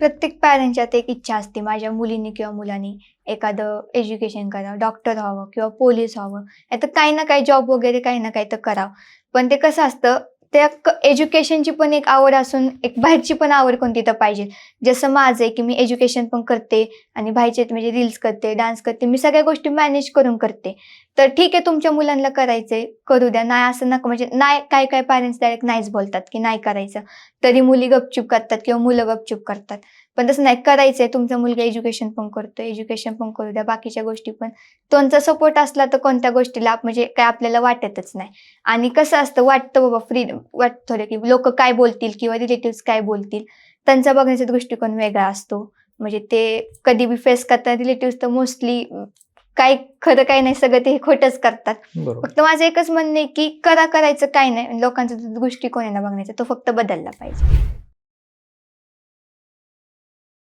प्रत्येक पॅरेंटच्यात एक इच्छा असते, माझ्या मुलीने किंवा मुलाने एखादं एज्युकेशन करावं, डॉक्टर व्हावं किंवा पोलीस व्हावं. नाहीतर काही ना काही जॉब वगैरे काही ना काही तर करावं. पण ते कसं असतं, त्या एज्युकेशनची पण एक आवड असून एक बाहेरची पण आवड कोणती तर पाहिजे. जसं माझं आहे, की मी एज्युकेशन पण करते आणि बाहेरचे म्हणजे रील्स करते, डान्स करते. मी सगळ्या गोष्टी मॅनेज करून करते. तर ठीक आहे, तुमच्या मुलांना करायचंय, करू द्या. नाही असं नका, म्हणजे नाही, काही पॅरेंट्स डायरेक्ट नाहीच बोलतात, की नाही करायचं. तरी मुली गपचूप करतात किंवा मुलं गपचूप करतात. पण तसं नाही, करायचंय. तुमचा मुलगा एज्युकेशन पण करतोय, एज्युकेशन पण करू द्या, बाकीच्या गोष्टी पण. त्यांचा सपोर्ट असला तर कोणत्या गोष्टीला म्हणजे काय आपल्याला वाटतच नाही. आणि कसं असतं, वाटतं बाबा वाटतं थोडं, की लोकं काय बोलतील किंवा रिलेटिव्हज काय बोलतील. त्यांचा बघण्याचा दृष्टिकोन वेगळा असतो. म्हणजे ते कधी बी फेस करतात रिलेटिव्हज, तर मोस्टली काही खरं काही नाही, सगळं ते खोटंच करतात. बरोबर. फक्त माझं एकच म्हणणं आहे, की करायचं काही नाही. लोकांचा जो दृष्टिकोन आहे ना बघण्याचा, तो फक्त बदलला पाहिजे.